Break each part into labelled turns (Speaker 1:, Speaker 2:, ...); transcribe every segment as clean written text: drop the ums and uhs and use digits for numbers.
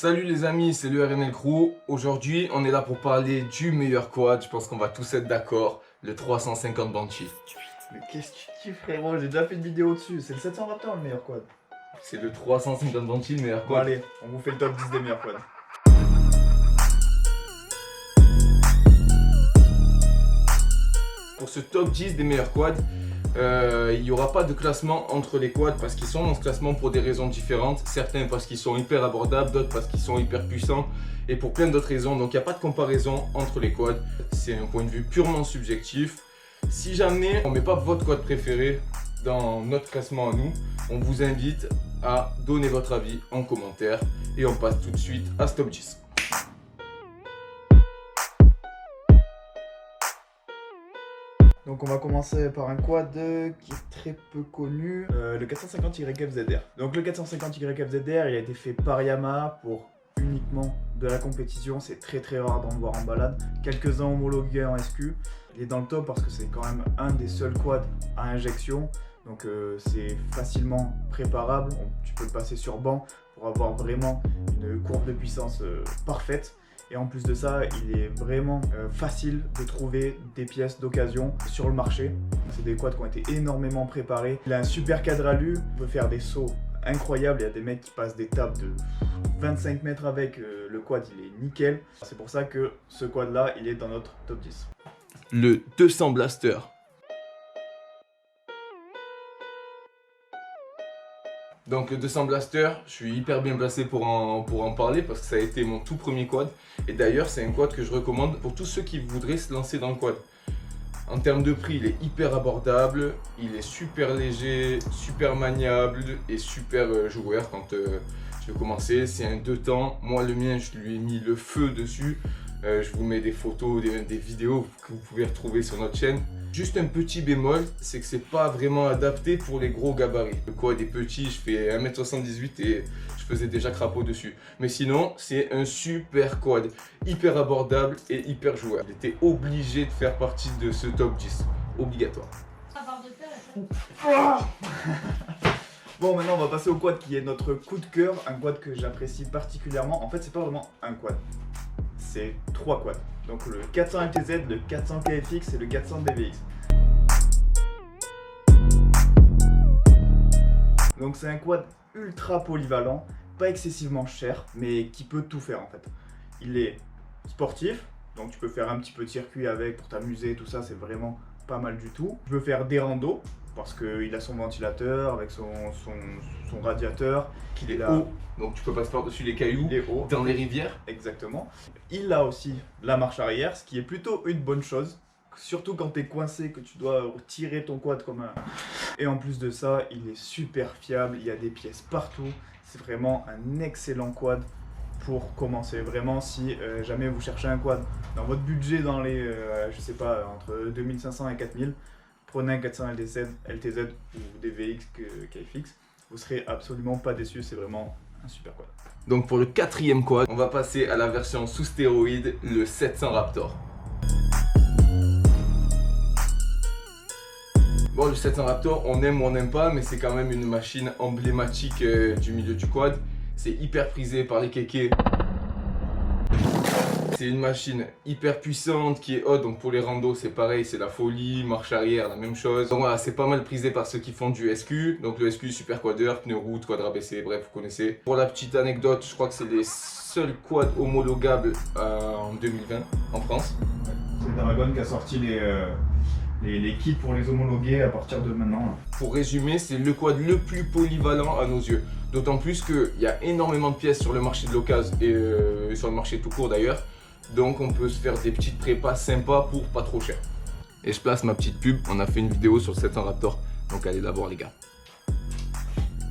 Speaker 1: Salut les amis, c'est le RNL Crew. Aujourd'hui, on est là pour parler du meilleur quad. Je pense qu'on va tous être d'accord, le 350 Banshee.
Speaker 2: Mais qu'est-ce que tu dis frérot, j'ai déjà fait une vidéo dessus, c'est le 700 Raptor le meilleur quad.
Speaker 1: C'est le 350 Banshee le meilleur
Speaker 2: Bon
Speaker 1: quad.
Speaker 2: allez, on vous fait le top 10 des meilleurs quads.
Speaker 1: Pour ce top 10 des meilleurs quads, il n'y aura pas de classement entre les quads parce qu'ils sont dans ce classement pour des raisons différentes. Certains parce qu'ils sont hyper abordables, d'autres parce qu'ils sont hyper puissants et pour plein d'autres raisons. Donc il n'y a pas de comparaison entre les quads. C'est un point de vue purement subjectif. Si jamais on ne met pas votre quad préféré dans notre classement à nous, on vous invite à donner votre avis en commentaire et on passe tout de suite à ce top 10.
Speaker 2: Donc on va commencer par un quad qui est très peu connu, le 450 YFZR. Donc le 450 YFZR, il a été fait par Yamaha pour uniquement de la compétition, c'est très rare d'en voir en balade. Quelques-uns homologués en SQ, il est dans le top parce que c'est quand même un des seuls quads à injection. Donc c'est facilement préparable, tu peux le passer sur banc pour avoir vraiment une courbe de puissance parfaite. Et en plus de ça, il est vraiment facile de trouver des pièces d'occasion sur le marché. C'est des quads qui ont été énormément préparés. Il a un super cadre alu, il peut faire des sauts incroyables. Il y a des mecs qui passent des tables de 25 mètres avec. Le quad, il est nickel. C'est pour ça que ce quad-là, il est dans notre top 10.
Speaker 1: Le 200 Blaster. Donc le 200 Blaster, je suis hyper bien placé pour en parler parce que ça a été mon tout premier quad. Et d'ailleurs c'est un quad que je recommande pour tous ceux qui voudraient se lancer dans le quad. En termes de prix, il est hyper abordable, il est super léger, super maniable et super joueur quand je vais commencer. C'est un 2 temps, moi le mien je lui ai mis le feu dessus. Je vous mets des photos, des vidéos que vous pouvez retrouver sur notre chaîne. Juste un petit bémol, c'est que c'est pas vraiment adapté pour les gros gabarits. Le quad est petit, je fais 1m78 et je faisais déjà crapaud dessus. Mais sinon, c'est un super quad, hyper abordable et hyper joueur. Il était obligé de faire partie de ce top 10, obligatoire.
Speaker 2: Bon, maintenant on va passer au quad qui est notre coup de cœur, un quad que j'apprécie particulièrement. En fait, c'est pas vraiment un quad, c'est 3 quads. Donc le 400 LTZ, le 400 KFX et le 400 DVX. Donc c'est un quad ultra polyvalent, pas excessivement cher, mais qui peut tout faire en fait. Il est sportif, donc tu peux faire un petit peu de circuit avec pour t'amuser, tout ça, c'est vraiment pas mal du tout. Tu peux faire des randos, parce qu'il a son ventilateur avec son radiateur.
Speaker 1: Il est haut, donc tu peux passer par-dessus les cailloux,
Speaker 2: il est haut,
Speaker 1: dans les rivières.
Speaker 2: Exactement. Il a aussi la marche arrière, ce qui est plutôt une bonne chose. Surtout quand tu es coincé, que tu dois tirer ton quad comme un... Et en plus de ça, il est super fiable, il y a des pièces partout. C'est vraiment un excellent quad pour commencer. Vraiment, si jamais vous cherchez un quad dans votre budget, dans les, je sais pas, entre 2500 et 4000, prenez un 400 LTZ ou DVX KFX, vous serez absolument pas déçus, c'est vraiment un super quad.
Speaker 1: Donc pour le 4e quad, on va passer à la version sous stéroïde, le 700 Raptor. Bon, le 700 Raptor, on aime ou on n'aime pas, mais c'est quand même une machine emblématique du milieu du quad. C'est hyper prisé par les kékés. C'est une machine hyper puissante qui est haute, donc pour les randos c'est pareil, c'est la folie, marche arrière, la même chose. Donc voilà, c'est pas mal prisé par ceux qui font du SQ. Donc le SQ super quadeur, pneu route, quad rabaissé, bref vous connaissez. Pour la petite anecdote, je crois que c'est les seuls quads homologables en 2020 en France.
Speaker 2: C'est Dragon qui a sorti les kits pour les homologuer à partir de maintenant.
Speaker 1: Pour résumer, c'est le quad le plus polyvalent à nos yeux. D'autant plus qu'il y a énormément de pièces sur le marché de l'occasion et sur le marché tout court d'ailleurs. Donc on peut se faire des petites prépas sympas pour pas trop cher. Et je place ma petite pub, on a fait une vidéo sur le 700 Raptor, donc allez la voir les gars.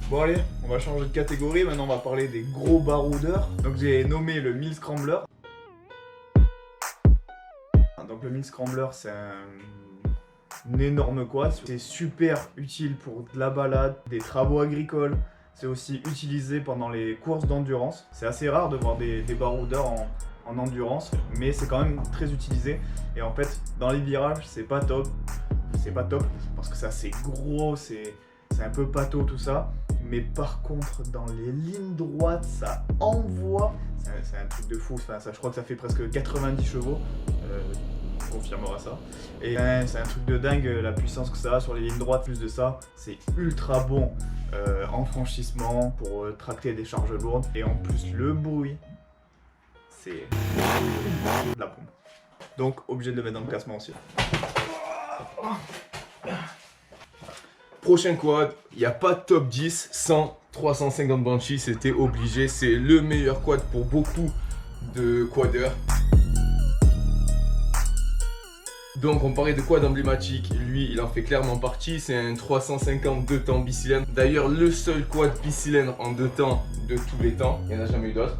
Speaker 2: Bon allez, on va changer de catégorie, maintenant on va parler des gros baroudeurs. Donc j'ai nommé le 1000 Scrambler. Donc le 1000 Scrambler c'est un énorme quad, c'est super utile pour de la balade, des travaux agricoles. C'est aussi utilisé pendant les courses d'endurance. C'est assez rare de voir des baroudeurs en endurance, mais c'est quand même très utilisé. Et en fait, dans les virages, c'est pas top parce que c'est assez gros, c'est un peu pâteau tout ça. mais par contre dans les lignes droites ça envoie, c'est un truc de fou, enfin, ça, je crois que ça fait presque 90 chevaux, on confirmera ça, et c'est un truc de dingue la puissance que ça a sur les lignes droites. Plus de ça, c'est ultra bon en franchissement pour tracter des charges lourdes, et en plus le bruit, c'est de la bombe. Donc obligé de le mettre dans le classement aussi.
Speaker 1: Prochain quad, il n'y a pas de top 10 sans 350 Banshee, c'était obligé, c'est le meilleur quad pour beaucoup de quadeurs. Donc on parlait de quad emblématique, lui il en fait clairement partie, c'est un 350 2 temps bicylindre. D'ailleurs le seul quad bicylindre en 2 temps de tous les temps, il n'y en a jamais eu d'autres.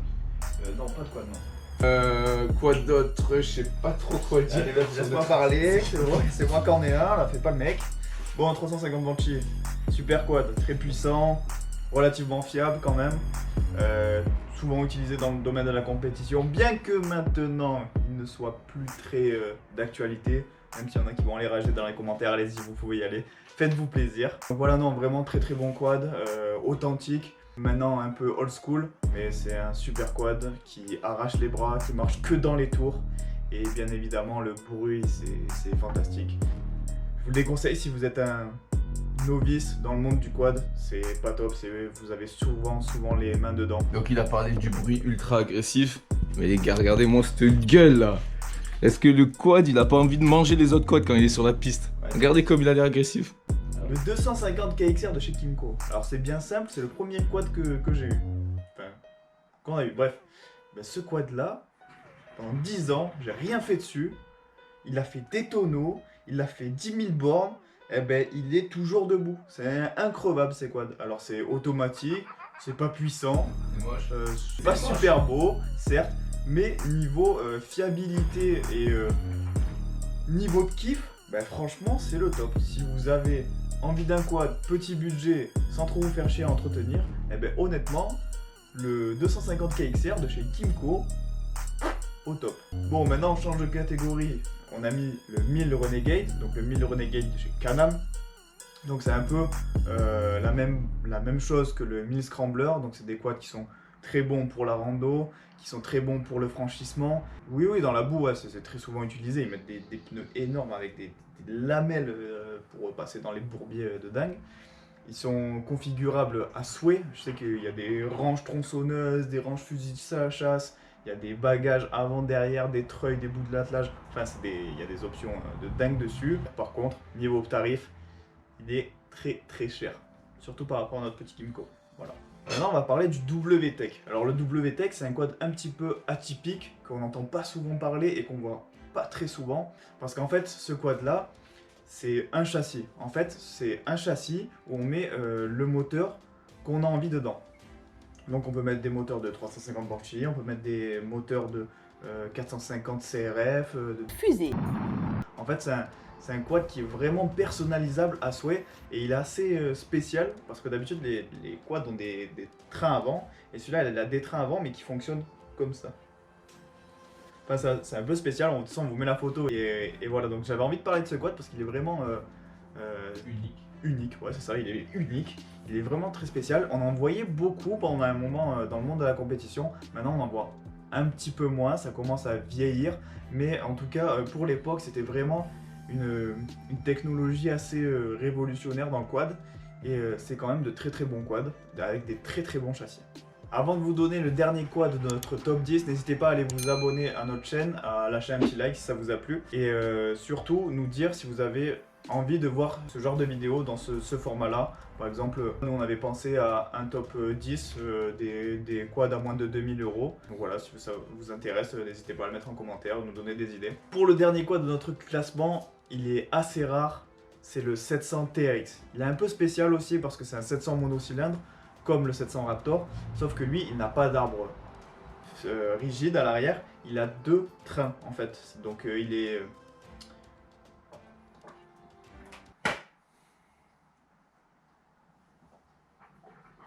Speaker 2: Non, pas de quad, non.
Speaker 1: Quoi d'autre, je sais pas trop quoi dire.
Speaker 2: Allez, laisse-moi parler, c'est moi qui en ai un, là, fais pas le mec. Bon, 350 Banshee, super quad, très puissant, relativement fiable quand même, souvent utilisé dans le domaine de la compétition, bien que maintenant il ne soit plus très d'actualité, même s'il y en a qui vont aller rager dans les commentaires, allez-y, vous pouvez y aller, faites-vous plaisir. Donc voilà, non, vraiment très bon quad, authentique, maintenant un peu old school, mais c'est un super quad qui arrache les bras, qui marche que dans les tours, et bien évidemment le bruit c'est fantastique. Je vous le déconseille si vous êtes un novice dans le monde du quad, c'est pas top, vous avez souvent les mains dedans.
Speaker 1: Donc il a parlé du bruit ultra agressif, mais les gars, regardez-moi cette gueule là. Est-ce que le quad il a pas envie de manger les autres quads quand il est sur la piste?
Speaker 2: Ouais.
Speaker 1: Regardez comme il a l'air agressif.
Speaker 2: Le 250 KXR de chez Kymco. Alors c'est bien simple, c'est le premier quad que j'ai eu. Enfin, qu'on a eu, bref. Ben, ce quad là, pendant 10 ans, j'ai rien fait dessus. Il a fait des tonneaux, il a fait 10 000 bornes, et ben il est toujours debout. C'est increvable ces quads. Alors c'est automatique, c'est pas puissant, c'est pas super beau, certes, mais niveau fiabilité et niveau de kiff, ben franchement c'est le top. Si vous avez envie d'un quad, petit budget, sans trop vous faire chier à entretenir, et ben honnêtement, le 250 KXR de chez Kymco, au top. Bon, maintenant on change de catégorie. On a mis le 1000 Renegade, donc le 1000 Renegade de chez Can-Am. Donc c'est un peu la même chose que le 1000 Scrambler. Donc c'est des quads qui sont très bons pour la rando, qui sont très bons pour le franchissement. Oui, dans la boue, ouais, c'est très souvent utilisé. Ils mettent des pneus énormes avec des lamelles pour passer dans les bourbiers de dingue. Ils sont configurables à souhait. Je sais qu'il y a des ranges tronçonneuses, des ranges fusils de chasse. Il y a des bagages avant, derrière, des treuils, des bouts de l'attelage. Enfin, il y a des options de dingue dessus. Par contre, niveau tarif, il est très cher. Surtout par rapport à notre petit Kymco. Voilà. Maintenant, on va parler du WTech. Alors, le WTech, c'est un quad un petit peu atypique, qu'on n'entend pas souvent parler et qu'on voit pas très souvent. Parce qu'en fait, ce quad-là, c'est un châssis. En fait, c'est un châssis où on met le moteur qu'on a envie dedans. Donc on peut mettre des moteurs de 350 Banshee, on peut mettre des moteurs de 450 CRF, de
Speaker 3: fusée.
Speaker 2: En fait c'est un quad qui est vraiment personnalisable à souhait et il est assez spécial parce que d'habitude les quads ont des trains avant et celui-là il a des trains avant mais qui fonctionnent comme ça. Enfin c'est un peu spécial, on vous met la photo et voilà, donc j'avais envie de parler de ce quad parce qu'il est vraiment unique, ouais c'est ça, il est unique, il est vraiment très spécial. On en voyait beaucoup pendant un moment dans le monde de la compétition, maintenant on en voit un petit peu moins, ça commence à vieillir, mais en tout cas pour l'époque c'était vraiment une technologie assez révolutionnaire dans le quad, et c'est quand même de très bons quads, avec des très bons châssis. Avant de vous donner le dernier quad de notre top 10, n'hésitez pas à aller vous abonner à notre chaîne, à lâcher un petit like si ça vous a plu, et surtout nous dire si vous avez envie de voir ce genre de vidéo dans ce format là. Par exemple, nous on avait pensé à un top 10 des quads à moins de 2000 €. Donc voilà, si ça vous intéresse, n'hésitez pas à le mettre en commentaire, nous donner des idées. Pour le dernier quad de notre classement, il est assez rare, c'est le 700 TRX. Il est un peu spécial aussi parce que c'est un 700 monocylindre, comme le 700 Raptor, sauf que lui il n'a pas d'arbre rigide à l'arrière, il a deux trains en fait. Donc il est...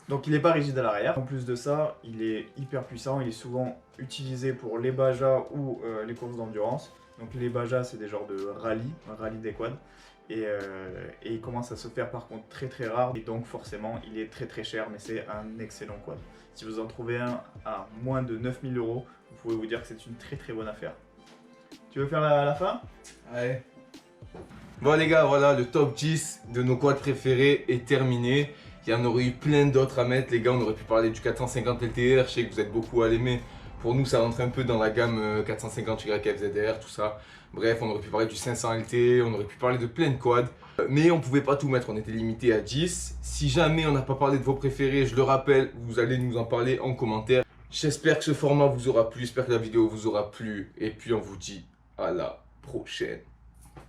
Speaker 2: Donc il n'est pas rigide à l'arrière. En plus de ça, il est hyper puissant, il est souvent utilisé pour les bajas ou les courses d'endurance. Donc les bajas c'est des genres de rallye des quads. et il commence à se faire par contre très rare et donc forcément il est très cher, mais c'est un excellent quad. Si vous en trouvez un à moins de 9000 €, vous pouvez vous dire que c'est une très bonne affaire. Tu veux faire la fin?
Speaker 1: Ouais. Bon les gars, voilà, le top 10 de nos quads préférés est terminé. Il y en aurait eu plein d'autres à mettre les gars, on aurait pu parler du 450 LTR, je sais que vous êtes beaucoup à l'aimer. Pour nous ça rentre un peu dans la gamme 450 YFZR, tout ça. Bref, on aurait pu parler du 500 LT, on aurait pu parler de plein de quads. Mais on pouvait pas tout mettre, on était limité à 10. Si jamais on n'a pas parlé de vos préférés, je le rappelle, vous allez nous en parler en commentaire. J'espère que ce format vous aura plu, j'espère que la vidéo vous aura plu. Et puis on vous dit à la prochaine.